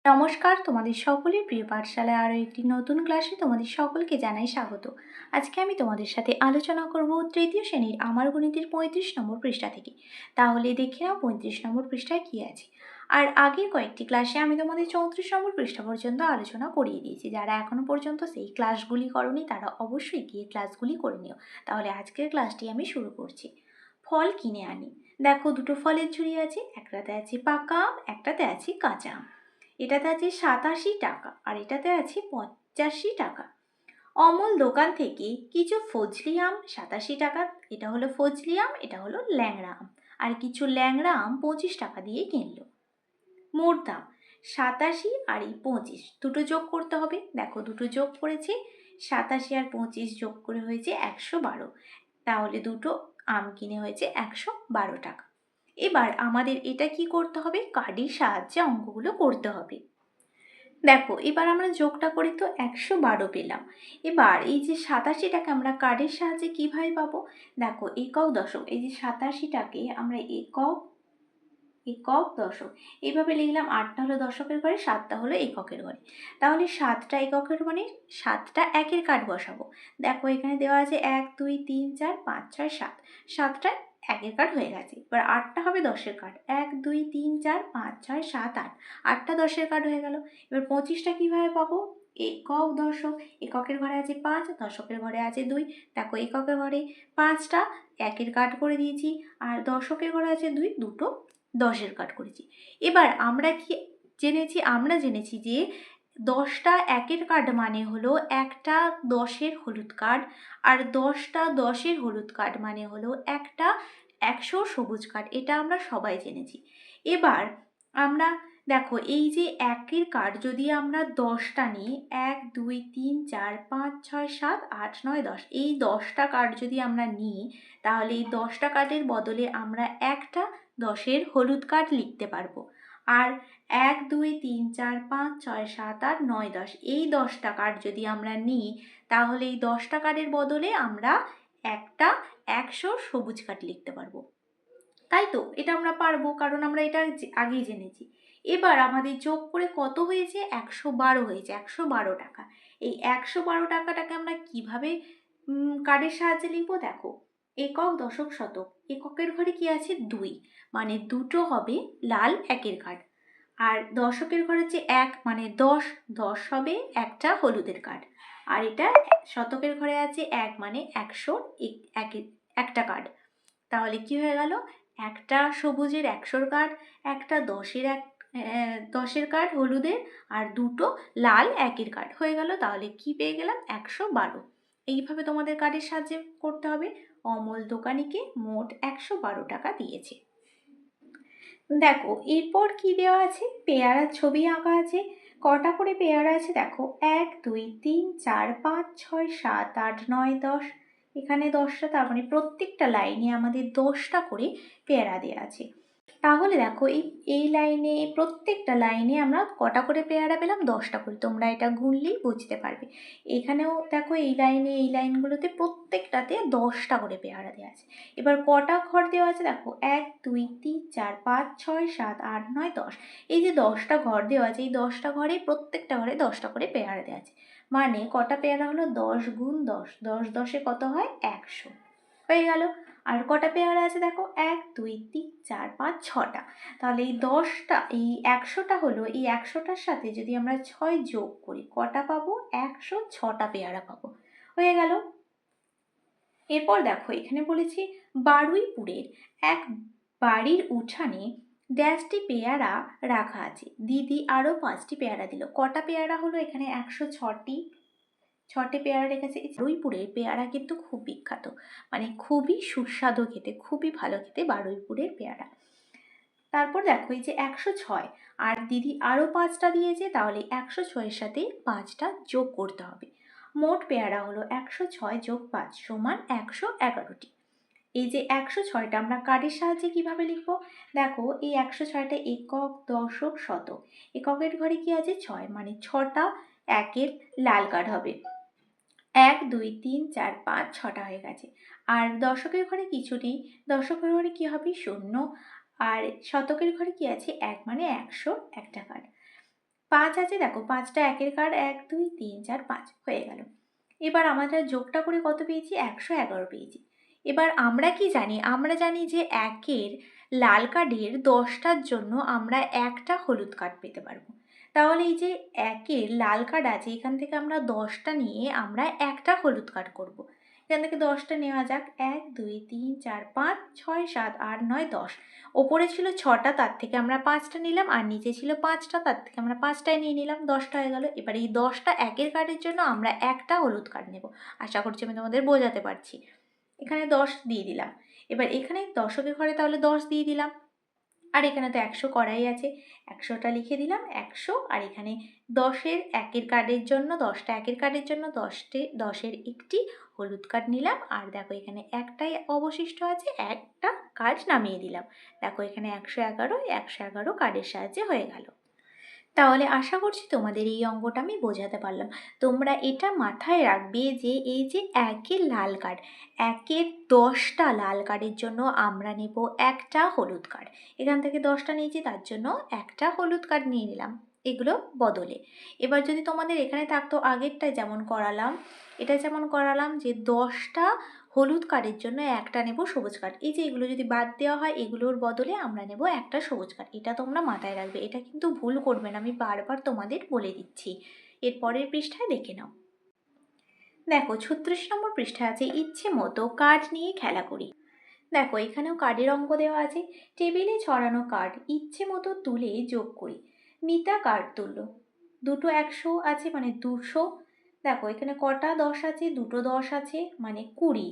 নমস্কার, তোমাদের সকলের প্রিয় পাঠশালায় আরও একটি নতুন ক্লাসে তোমাদের সকলকে জানাই স্বাগত। আজকে আমি তোমাদের সাথে আলোচনা করব তৃতীয় শ্রেণীর আমার গণিতের 35 নম্বর পৃষ্ঠা থেকে। তাহলে দেখে নাও 35 নম্বর পৃষ্ঠায় কী আছে। আর আগের কয়েকটি ক্লাসে আমি তোমাদের 34 নম্বর পৃষ্ঠা পর্যন্ত আলোচনা করিয়ে দিয়েছি। যারা এখনও পর্যন্ত সেই ক্লাসগুলি করনি তারা অবশ্যই গিয়ে ক্লাসগুলি করে নিও। তাহলে আজকের ক্লাসটি আমি শুরু করছি। ফল কিনে আনি। দেখো, দুটো ফলের ঝুড়ি আছে, একটাতে আছে পাকা আম, একটাতে আছে কাঁচা আম। এটাতে আছে 87 টাকা আর এটাতে আছে 85 টাকা। অমল দোকান থেকে কিছু ফজলি আম 87 টাকা, এটা হলো ফজলি আম, এটা হলো ল্যাংড়া আম, আর কিছু ল্যাংড়া আম 25 টাকা দিয়ে কিনলো। মোট দাম 87 আর এই 25 দুটো যোগ করতে হবে। দেখো, দুটো যোগ করেছি, 87 আর 25 যোগ করে হয়েছে 112। তাহলে দুটো আম কিনে হয়েছে 112 টাকা। এবার আমাদের এটা কি করতে হবে, কার্ডের সাহায্যে অঙ্কগুলো করতে হবে। দেখো, এবার আমরা যোগটা করি তো 112 পেলাম। এবার এই যে 87টাকে আমরা কার্ডের সাহায্যে কিভাবে পাবো? দেখো, একক দশক, এই যে 87টাকে আমরা একক একক দশক এইভাবে লিখলাম। 8টা হলো দশকের ঘরে, 7টা হলো এককের ঘরে। তাহলে 7টা এককের মানে 7টা একের কার্ড বসাবো। দেখো, এখানে দেওয়া আছে 1 2 3 4 5 6 7, 7টা একের কার্ড হয়ে গেছে। এবার 8টা হবে দশের কার্ড, 1 2 3 4 5 6 7 8, 8টা দশের কার্ড হয়ে গেল। এবার 25টা কীভাবে পাবো? একক দশক, এককের ঘরে আছে 5, দশকের ঘরে আছে 2। দেখো, এককের ঘরে 5টা একের কার্ড করে দিয়েছি, আর দশকের ঘরে আছে 2, দুটো দশের কার্ড করেছি। এবার আমরা কি জেনেছি? আমরা জেনেছি যে 10টা একের কার্ড মানে হলো একটা 10-এর হলুদ কার্ড, আর 10টা 10-এর হলুদ কার্ড মানে হলো একটা 100 সবুজ কার্ড। এটা আমরা সবাই জেনেছি। এবার আমরা দেখো, এই যে একের কার্ড যদি আমরা 10টা নিই, 1 2 3 4 5 6 7 8 9 10, এই 10টা কার্ড যদি আমরা নিই, তাহলে এই 10টা কার্ডের বদলে আমরা একটা 10-এর হলুদ কার্ড লিখতে পারবো। আর 1 2 3 4 5 6 7 8 9 10, এই 10টা কার্ড যদি আমরা নিই, তাহলে এই 10টা কার্ডের বদলে আমরা একটা 100 সবুজ কার্ড লিখতে পারবো। তাই তো, এটা আমরা পারবো, কারণ আমরা এটা আগেই জেনেছি। এবার আমাদের যোগ করে কত হয়েছে? 112 হয়েছে, 112 টাকা। এই 112 টাকাটাকে আমরা কিভাবে কার্ডের সাহায্যে লিখবো? দেখো, একক দশক শতক, এককের ঘরে কি আছে? 2, মানে দুটো হবে লাল একের কার্ড। আর দশকের ঘরে হচ্ছে 1, মানে 10, 10 হবে একটা হলুদের কার্ড। আর এটা শতকের ঘরে আছে 1, মানে 100 একটা কার্ড। তাহলে কি হয়ে গেল? একটা সবুজের 100 কার্ড, একটা 10-এর কার্ড হলুদের, আর দুটো লাল একের কার্ড হয়ে গেল। তাহলে কি পেয়ে গেলাম? 112। এইভাবে তোমাদের কার্ডের সাহায্যে করতে হবে। অমল দোকানিকে মোট 112 টাকা দিয়েছে। দেখো, এরপর কি দেওয়া আছে? পেয়ারার ছবি আঁকা আছে। কটা করে পেয়ারা আছে? দেখো, 1 2 3 4 5 6 7 8 9 10, এখানে 10টা, তার মানে প্রত্যেকটা লাইনে আমাদের 10টা করে পেয়ারা দেওয়া আছে। তাহলে দেখো, এই লাইনে, প্রত্যেকটা লাইনে আমরা কটা করে পেয়ারা পেলাম? 10টা করে। তোমরা এটা গুনলেই বুঝতে পারবে। এখানেও দেখো, এই লাইনে, এই লাইনগুলোতে প্রত্যেকটাতে 10টা করে পেয়ারা দেওয়া আছে। এবার কটা ঘর দেওয়া আছে? দেখো, 1 2 3 4 5 6 7 8 9 10, এই যে 10টা ঘর দেওয়া আছে, এই 10টা ঘরে প্রত্যেকটা ঘরে 10টা করে পেয়ারা দেওয়া আছে। মানে কটা পেয়ারা হলো? 10 গুণ 10, 10 10-এ কত হয়? 100 হয়ে গেল। আর কটা পেয়ারা আছে? দেখো, 1 2 3 4 5 6টা। তাহলে এই 10টা, এই 100টা হলো, এই 100টার সাথে যদি আমরা 6 যোগ করি, কটা পাবো? 106টা পেয়ারা পাবো। হয়ে গেল। এরপর দেখো, এখানে বলেছি বারুইপুরের এক বাড়ির উঠানে ড্যাশটি পেয়ারা রাখা আছে, দিদি আরও 5টি পেয়ারা দিল। কটা পেয়ারা হলো? এখানে 106টি, 6টে পেয়ারা রেখেছে। বারুইপুরের পেয়ারা কিন্তু খুব বিখ্যাত, মানে খুবই সুস্বাদু খেতে, খুবই ভালো খেতে বারুইপুরের পেয়ারা। তারপর দেখো, এই যে 106 আর দিদি আরও 5টা দিয়েছে, তাহলে 106-এর সাথে 5টা যোগ করতে হবে। মোট পেয়ারা হলো 106 যোগ 5 সমান 111টি। এই যে 106টা আমরা কার্ডের সাহায্যে কিভাবে লিখব? দেখো, এই 106টা একক দশক শতক, এককের ঘরে কি আছে? 6, মানে 6টা একের লাল কার্ড হবে। 1 2 3 4 5 6টা হয়ে গেছে। আর দশকের ঘরে কিছু নেই, দশকের ঘরে কি হবে? 0। আর শতকের ঘরে কি আছে? 1, মানে 100 একটা কার্ড। 5 আছে, দেখো 5টা একের কার্ড, 1 2 3 4 5 হয়ে গেল। এবার আমরা যোগটা করে কত পেয়েছি? 111 পেয়েছি। এবার আমরা কি জানি? আমরা জানি যে একের লাল কার্ডের 10টার জন্য আমরা একটা হলুদ কার্ড পেতে পারবো। তাহলে এই যে একের লাল কার্ড আছে, এখান থেকে আমরা 10টা নিয়ে আমরা একটা হলুদ কার্ড করব। এখান থেকে 10টা নেওয়া যাক। 1 2 3 4 5 6 7 8 9 10। ওপরে ছিল 6টা, তার থেকে আমরা 5টা নিলাম, আর নিচে ছিল 5টা, তার থেকে আমরা 5টাই নিয়ে নিলাম, 10টা হয়ে গেল। এবার এই 10টা একের কার্ডের জন্য আমরা একটা হলুদ কার্ড নেব। আশা করছি আমি তোমাদের বোঝাতে পারছি। এখানে 10 দিয়ে দিলাম। এবার এখানে দশকের ঘরে তাহলে 10 দিয়ে দিলাম। আর এখানে তো 100 করাই আছে, 100টা লিখে দিলাম 100। আর এখানে 10-এর একের কার্ডের জন্য, 10টা একের কার্ডের জন্য 10-এর একটি হলুদ কার্ড নিলাম। আর দেখো এখানে একটাই অবশিষ্ট আছে, একটা কার্ড নামিয়ে দিলাম। দেখো এখানে 111 কার্ডের সাহায্যে হয়ে গেল। তাহলে আশা করছি তোমাদের এই অঙ্কটা আমি বোঝাতে পারলাম। তোমরা এটা মাথায় রাখবে যে এই যে একের লাল কার্ড, একের 10টা লাল কার্ডের জন্য আমরা নেব একটা হলুদ কার্ড। এখান থেকে 10টা নিয়েছি, তার জন্য একটা হলুদ কার্ড নিয়ে নিলাম, এগুলো বদলে। এবার যদি তোমাদের এখানে থাকতো আগেরটায় যেমন করালাম, এটা যেমন করালাম যে 10টা হলুদ কার্ডের জন্য একটা নেব সবুজ কার্ড, এই যে এগুলো যদি বাদ দেওয়া হয় এগুলোর বদলে আমরা নেব একটা সবুজ কার্ড। এটা তোমরা মাথায় রাখবে, এটা কিন্তু ভুল করবে না, আমি বারবার তোমাদের বলে দিচ্ছি। এর পরের পৃষ্ঠায় দেখে নাও। দেখো 36 নম্বর পৃষ্ঠায় আছে ইচ্ছে মতো কার্ড নিয়ে খেলা করি। দেখো এখানেও কার্ডের অঙ্ক দেওয়া আছে। টেবিলে ছড়ানো কার্ড ইচ্ছে মতো তুলে যোগ করি। মিতা কার্ড তুললো, দুটো 100 আছে মানে 200। দেখো এখানে কটা 10 আছে? দুটো 10 আছে মানে 20।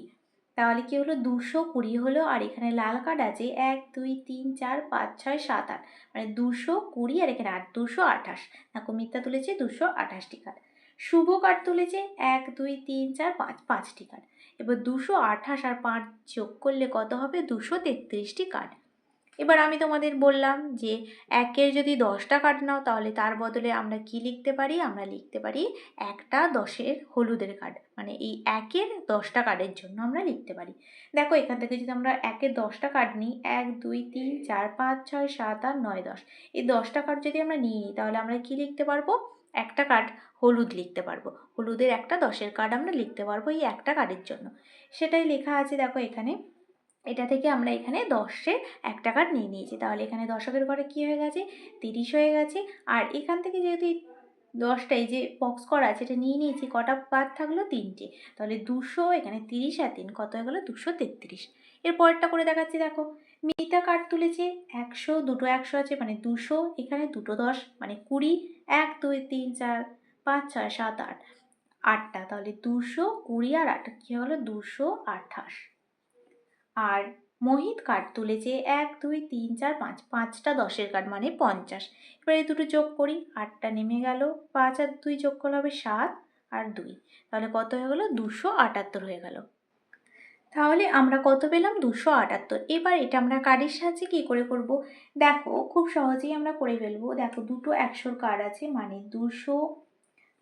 তাহলে কি হলো? 220 হলো। আর এখানে লাল কার্ড আছে 1 2 3 4 5 6 7 8, মানে 220। আর এখানে 8 228। দেখো মিথ্যা তুলেছে 228টি কার্ড। শুভ কার্ড তুলেছে 1 2 3 4 5 5টি কার্ড। এবার 228 আর 5 যোগ করলে কত হবে? 233টি কার্ড। এবার আমি তোমাদের বললাম যে একের যদি 10টা কার্ড নাও তাহলে তার বদলে আমরা কি লিখতে পারি? আমরা লিখতে পারি একটা 10-এর হলুদের কার্ড, মানে এই একের 10টা কার্ডের জন্য আমরা লিখতে পারি। দেখো এখান থেকে যদি আমরা একের 10টা কার্ড নিই, 1 2 3 4 5 6 7 8 9 10, এই 10টা কার্ড যদি আমরা নিয়ে নিই তাহলে আমরা কি লিখতে পারবো? একটা কার্ড হলুদ লিখতে পারবো। হলুদের একটা 10-এর কার্ড আমরা লিখতে পারবো এই একটা কার্ডের জন্য। সেটাই লেখা আছে দেখো এখানে। এটা থেকে আমরা এখানে 10-এর একটা কার্ড নিয়ে নিয়েছি, তাহলে এখানে দশকের ঘরে কী হয়ে গেছে? 30 হয়ে গেছে। আর এখান থেকে যেহেতু 10টা এই যে বক্স করা আছে এটা নিয়ে নিয়েছি, কটা বাদ থাকলো? 3টে। তাহলে 200, এখানে 30 আর 3 কত হয়ে গেলো? 233। এর পরেরটা করে দেখাচ্ছি দেখো। মিতা কার্ড তুলেছে 100, দুটো 100 আছে মানে 200, এখানে দুটো 10 মানে 20, 1 2 3 4 5 6 7 8, 8টা, তাহলে 220 আর 8 কী হলো? 228। আর মোহিত কার্ড তুলেছে 1 2 3 4 5, 5টা 10-এর কার্ড মানে 50। এবার এই দুটো যোগ করি, 8টা নেমে গেল, 5 আর 2 যোগ করলে হবে 7 আর 2, তাহলে কত হয়ে গেল? 278 হয়ে গেল। তাহলে আমরা কত পেলাম? 278। এবার এটা আমরা কার্ডের সাহায্যে কী করে করব? দেখো খুব সহজেই আমরা করে ফেলবো। দেখো দুটো 100-র কার্ড আছে মানে 200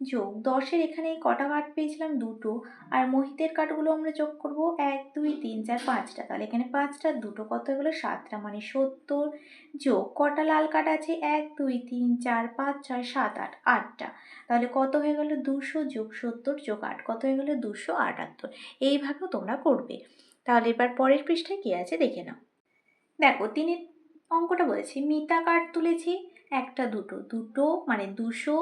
যোগ 10-এর এখানে কটা কার্ড পেয়েছিলাম? দুটো। আর মোহিতের কার্ডগুলো আমরা যোগ করব 1 2 3 4 5টা, তাহলে এখানে 5টা দুটো কত হয়ে গেলো? 7টা মানে 70। যোগ কটা লাল কার্ড আছে? 1 2 3 4 5 6 7 8, 8টা, তাহলে কত হয়ে গেল? 200 যোগ 70 যোগ 8 কত হয়ে গেল? 278। এইভাবেও তোমরা করবে। তাহলে এবার পরের পৃষ্ঠায় কী আছে দেখে নাও। দেখো তিনি অঙ্কটা বলেছি মিতা কার্ড তুলেছি একটা দুটো, দুটো মানে 200,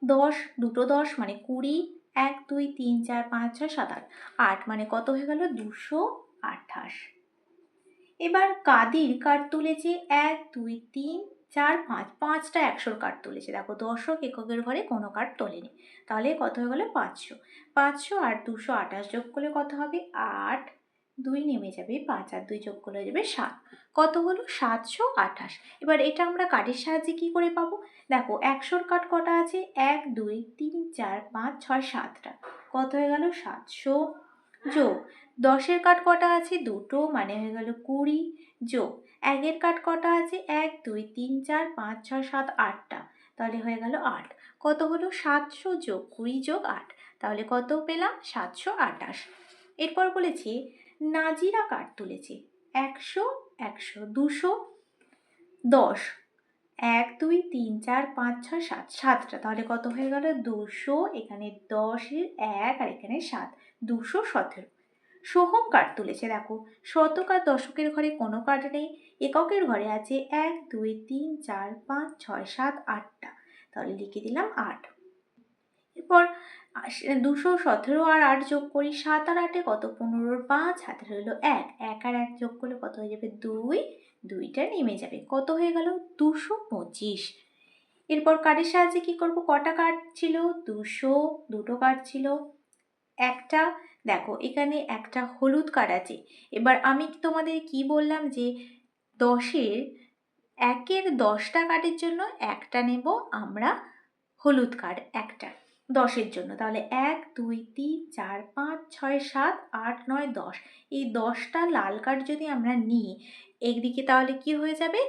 10 দুটো 10 মানে 20, 1 2 3 4 5 6 7 8, 8 মানে কত হয়ে গেল? 228। এবার কাদির কার্ড তুলেছে 1 2 3 4 5, 5টা 100-র কার্ড তুলেছে। দেখো দশক এককের ঘরে কোনো কার্ড তোলেনি, তাহলে কত হয়ে গেল? 500। 500 আর 228 যোগ করলে কত হবে? 8, 2 নেমে যাবে, 5 আর 2 যোগ করলে যাবে 7, কত হলো? 728। এবার এটা আমরা কার্ডের সাহায্যে কি করে পাবো? দেখো 100-র কার্ড কটা আছে? 1 2 3 4 5 6 7টা, কত হয়ে গেল? 700 যোগ 10-এর কার্ড কটা আছে? দুটো মানে হয়ে গেল 20, যোগ 1-এর কার্ড কটা আছে? 1 2 3 4 5 6 7 8টা, তাহলে হয়ে গেল 8, কত হলো? 700 যোগ 20 যোগ 8, তাহলে কত পেলাম? 728। এরপর বলেছে নাজিরা কার্ড তুলেছে 100 100 200 10, 1 2 3 4 5 6 7, 7টা। তাহলে কত হয়ে গেল? 200, এখানে 10-এর 1 আর এখানে 7, 217। সোহম কার্ড তুলেছে। দেখো, শতক আর দশকের ঘরে কোনো কার্ড নেই, এককের ঘরে আছে 1 2 3 4 5 6 7 8টা। তাহলে লিখে দিলাম 8। এরপর 217 আর 8 যোগ করি, 7 আর 8-এ কত? 15-র 5, হাতে রইল 1, 1 আর 1 যোগ করলে কত হয়ে যাবে? 2, 2টা নেমে যাবে। কত হয়ে গেল? 225। এরপর কার্ডের সাহায্যে কি করব? কটা কার্ড ছিল? 200, দুটো কার্ড ছিল, একটা। দেখো এখানে একটা হলুদ কার্ড আছে। এবার আমি তোমাদের কি বললাম যে 10-এর 1-এর 10টা কার্ডের জন্য একটা নেব আমরা হলুদ কার্ড একটা 10-এর জন্য। তাহলে 1 2 3 4 5 6 7 8 9 10, এই 10টা লাল কার্ড যদি আমরা নিই একদিকে, তাহলে কি হয়ে যাবে?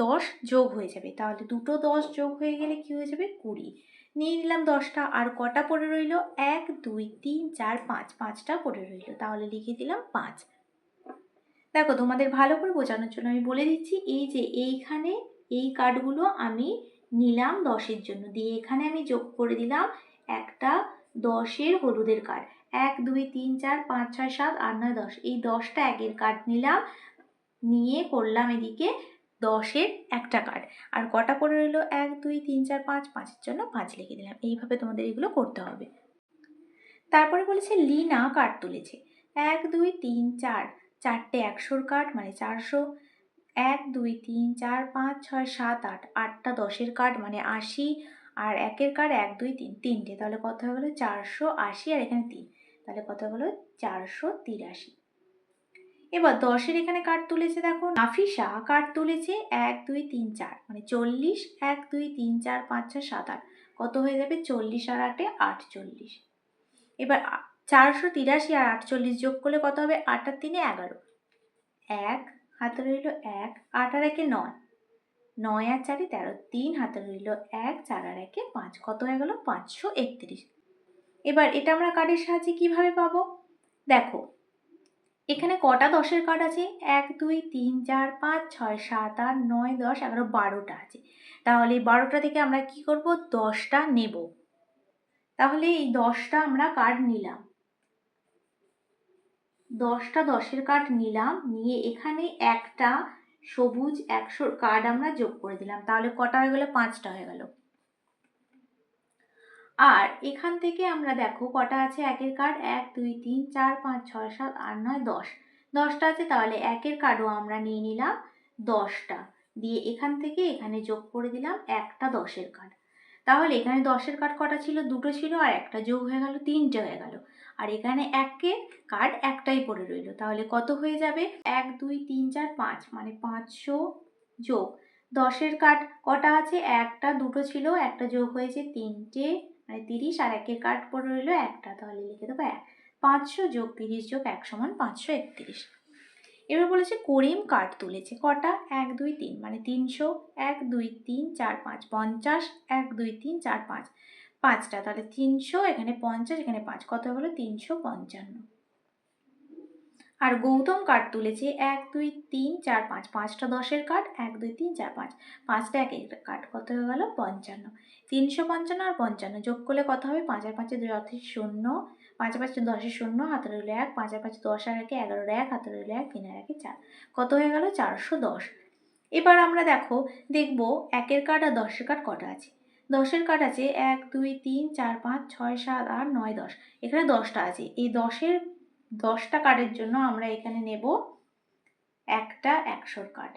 10 যোগ হয়ে যাবে। তাহলে দুটো 10 যোগ হয়ে গেলে কি হয়ে যাবে? 20। নিয়ে নিলাম 10টা। আর কটা পড়ে রইল? 1 2 3 4 5, 5টা পড়ে রইল। তাহলে লিখে দিলাম 5। দেখো তোমাদের ভালো করে বোঝানোর জন্য আমি বলে দিচ্ছি, এই যে এইখানে এই কার্ডগুলো আমি নিলাম 10-এর জন্য, দিয়ে এখানে আমি যোগ করে দিলাম একটা 10-এর হলুদের কার্ড। 1 2 3 4 5 6 7 8 9 10, এই 10টা 1-এর কার্ড নিলাম, নিয়ে করলাম এদিকে 10-এর একটা কার্ড। আর কটা পড়ে রইল? 1 2 3 4 5, 5-এর জন্য 5 লিখে দিলাম। এইভাবে তোমাদের এগুলো করতে হবে। তারপরে বলেছে লিনা কার্ড তুলেছে। 1 2 3 4, 4টে 100-র কার্ড মানে 400। 1 2 3 4 5 6 7 8, 8টা 10-এর কার্ড মানে 80। আর 1-এর কার্ড 1 2 3, 3টে। তাহলে কত হয়ে গেল? 480, আর এখানে 3, তাহলে কত হয়ে গেল? 483। এবার 10-এর এখানে কার্ড তুলেছে। দেখো নাফিসা কার্ড তুলেছে 1 2 3 4 মানে 40। 1 2 3 4 5 6 7 8, কত হয়ে যাবে? 40 আর 8-এ 48। এবার 483 আর 48 যোগ করলে কত হবে? 8 আর 3-এ 11, 1 হাতে রইল 1, 8 আর 1-এ 9, 9 আর 4-এ 13, 3 হাতে রইল 1, 4 আর 1-এ 5, কত হয়ে গেল? 531। এবার এটা আমরা কার্ডের সাহায্যে কিভাবে পাবো? দেখো এখানে কটা 10-এর কার্ড আছে? 1 2 3 4 5 6 7 8 9 10 11 12টা আছে। তাহলে এই 12টা থেকে আমরা কি করব? 10টা নেব। তাহলে এই 10টা আমরা কার্ড নিলাম, 10টা 10-এর কার্ড নিলাম, নিয়ে এখানে একটা সবুজ 100-র কার্ড আমরা যোগ করে দিলাম। তাহলে কটা হয়ে গেল? 5টা হয়ে গেল। আর এখান থেকে আমরা দেখো কটা আছে 1-এর কার্ড? 1 2 3 4 5 6 7 8 9 10, 10টা আছে। তাহলে 1-এর কার্ডও আমরা নিয়ে নিলাম 10টা, দিয়ে এখান থেকে এখানে যোগ করে দিলাম একটা 10-এর কার্ড। তাহলে এখানে 10-এর কার্ড কটা ছিল? দুটো ছিল, আর একটা যোগ হয়ে গেল, 3টে হয়ে গেল। আর এখানে 1-এর কার্ড একটাই পড়ে রইল। তাহলে কত হয়ে যাবে? 1 2 3 4 5 মানে 500 যোগ 10-এর কার্ড কটা আছে? একটা, দুটো ছিল, একটা যোগ হয়েছে 3টে মানে 30, আর 1-এর কার্ড পড়ে রইল একটা। তাহলে লিখে দেবো 1। 500 যোগ 30 যোগ 1 সমান 531। এবার বলেছে করিম কার্ড তুলেছে। কটা? 1 2 3 মানে 300। 1 2 3 4 5 50, 1 2 3 4 5, 5টা। তাহলে 300, এখানে 50, এখানে 5, কত হলো? 355। আর গৌতম কার্ড তুলেছে 1 2 3 4 5, 5টা 10-এর কার্ড। 1 2 3 4 5, 5টা 1-এর কার্ড, কত হয়ে গেল? 55। 355 আর 55 যোগ করলে কত হবে? 5 আর 5-এ 0, 5 আর 5-এ 10-এ 0, হাতে রইল 1, 5 আর 5-এ 10 আর 1-এ 11, 1 হাতে রইল 1, 3 আর 1-এ 4, কত হয়ে গেল? 410। এবার আমরা দেখো দেখবো 1-এর কার্ড আর 10-এর কার্ড কটা আছে। 10-এর কার্ড আছে 1 2 3 4 5 6 7 8 9 10, এখানে 10টা আছে। এই 10টা কার্ডের জন্য আমরা এখানে নেব একটা 100-র কার্ড,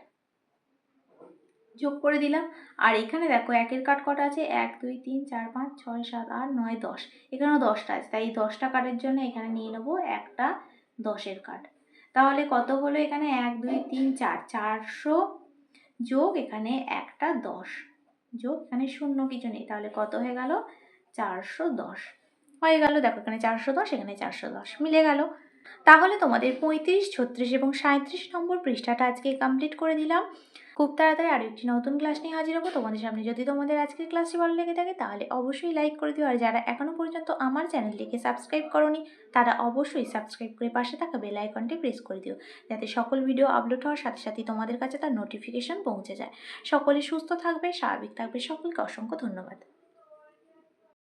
যোগ করে দিলাম। আর এখানে দেখো 1-এর কার্ড কটা আছে? 1 2 3 4 5 6 7 8 9 10, এখানেও 10টা আছে। তাই এই 10টা কার্ডের জন্য এখানে নিয়ে নেব একটা 10-এর কার্ড। তাহলে কত হলো? এখানে 1 2 3 4, 400 যোগ এখানে একটা 10 যোগ এখানে শূন্য কিছু নেই, তাহলে কত হয়ে গেল? 410 হয়ে গেল। দেখো এখানে 410, এখানে 410 মিলে গেল। তাহলে তোমাদের 35, 36 এবং 37 নম্বর পৃষ্ঠাটা আজকে কমপ্লিট করে দিলাম। খুব তাড়াতাড়ি আরও একটি নতুন ক্লাস নিয়ে হাজির হবো তোমাদের সামনে। যদি তোমাদের আজকের ক্লাসটি ভালো লেগে থাকে তাহলে অবশ্যই লাইক করে দিও। আর যারা এখনও পর্যন্ত আমার চ্যানেলটিকে সাবস্ক্রাইব করোনি তারা অবশ্যই সাবস্ক্রাইব করে পাশে থাকা বেল আইকনটি প্রেস করে দিও, যাতে সকল ভিডিও আপলোড হওয়ার সাথে সাথেই তোমাদের কাছে তার নোটিফিকেশন পৌঁছে যায়। সকলে সুস্থ থাকবে, স্বাভাবিক থাকবে। সকলকে অসংখ্য ধন্যবাদ।